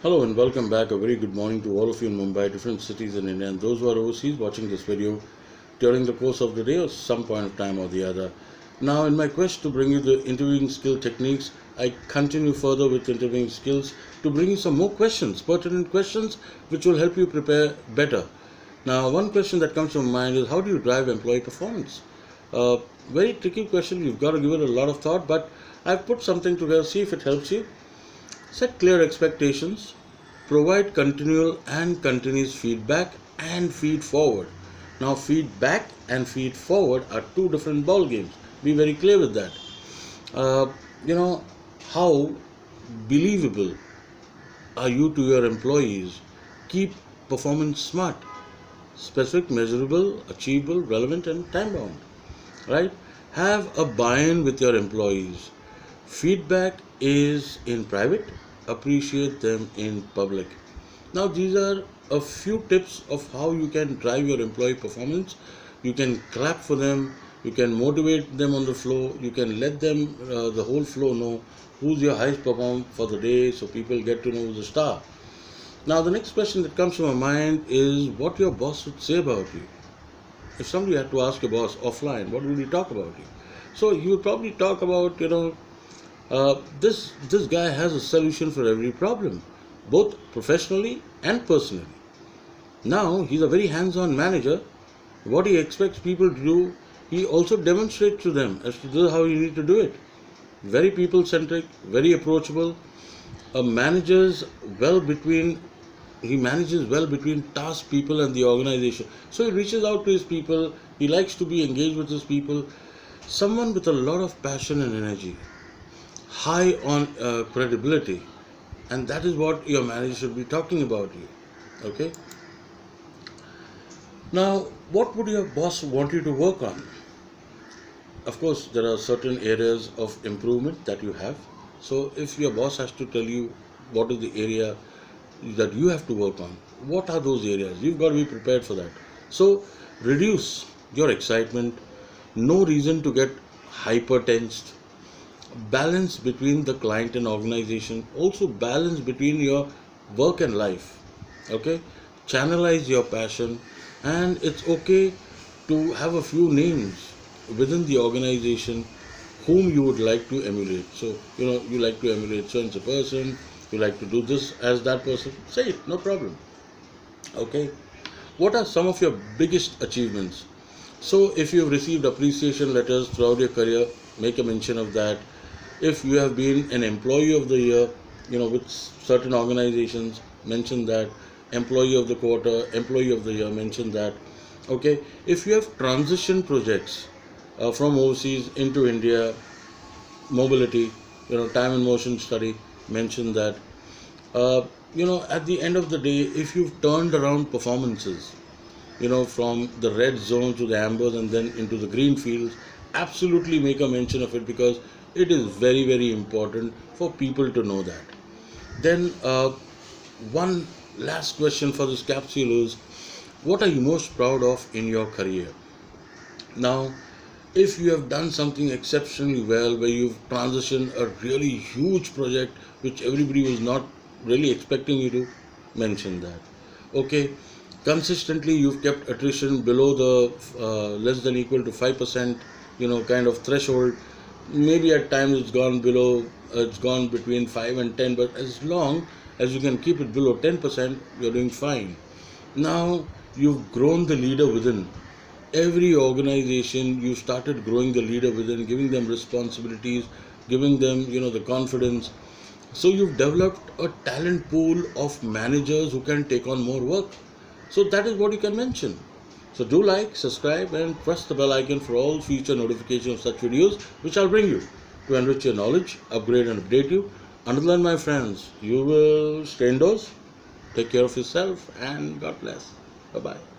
Hello and welcome back. A very good morning to all of you in Mumbai, different cities in India, and those who are overseas watching this video during the course of the day or some point of time or the other. Now, in my quest to bring you the interviewing skill techniques, I continue further with interviewing skills to bring you some more questions, pertinent questions, which will help you prepare better. Now, one question that comes to my mind is, how do you drive employee performance? Very tricky question. You've got to give it a lot of thought, but I've put something together. See if it helps you. Set clear expectations, provide continual and continuous feedback, and feed forward. Now, feedback and feed forward are two different ball games. Be very clear with that. Uh, how believable are you to your employees? Keep performance smart, specific, measurable, achievable, relevant, and time bound. Right? Have a buy-in with your employees. Feedback is in private, appreciate them in public. Now, these are a few tips of how you can drive your employee performance. You can clap for them, you can motivate them on the floor, you can let them, the whole floor, know who's your highest performer for the day so people get to know who's the star. Now, the next question that comes to my mind is what your boss would say about you. If somebody had to ask your boss offline, what would he talk about you? So he would probably talk about, this guy has a solution for every problem, both professionally and personally. Now he's a very hands-on manager. What he expects people to do, he also demonstrates to them as to this is how you need to do it. Very people-centric, very approachable. He manages well between task, people, and the organization. So he reaches out to his people. He likes to be engaged with his people. Someone with a lot of passion and energy, high on credibility, and that is what your manager should be talking about you. Okay. Now, what would your boss want you to work on? Of course, there are certain areas of improvement that you have. So if your boss has to tell you what is the area that you have to work on, what are those areas? You've got to be prepared for that. So reduce your excitement. No reason to get hyper tensed. Balance between the client and organization. Also balance between your work and life. Okay, channelize your passion, and it's okay to have a few names within the organization whom you would like to emulate. So you like to emulate so and so person, you like to do this as that person, say it, no problem. Okay, what are some of your biggest achievements? So if you have received appreciation letters throughout your career, make a mention of that. If you have been an employee of the year, with certain organizations, mention that. Employee of the quarter, employee of the year, mention that. Okay, if you have transition projects from overseas into India, mobility, time and motion study, mention that. At the end of the day, if you've turned around performances, from the red zone to the ambers and then into the green fields, absolutely make a mention of it, because it is very, very important for people to know that. Then one last question for this capsule is, what are you most proud of in your career? Now, if you have done something exceptionally well, where you've transitioned a really huge project which everybody was not really expecting you to, mention that. Okay, consistently you've kept attrition below the less than equal to 5%, kind of threshold. Maybe at times it's gone between 5 and 10, but as long as you can keep it below 10%, you're doing fine. Now you've grown the leader within. Every organization, you started growing the leader within, giving them responsibilities, giving them, the confidence. So you've developed a talent pool of managers who can take on more work. So that is what you can mention. So do like, subscribe, and press the bell icon for all future notifications of such videos, which I'll bring you to enrich your knowledge, upgrade and update you. Until then, my friends, you will stay indoors, take care of yourself, and God bless. Bye-bye.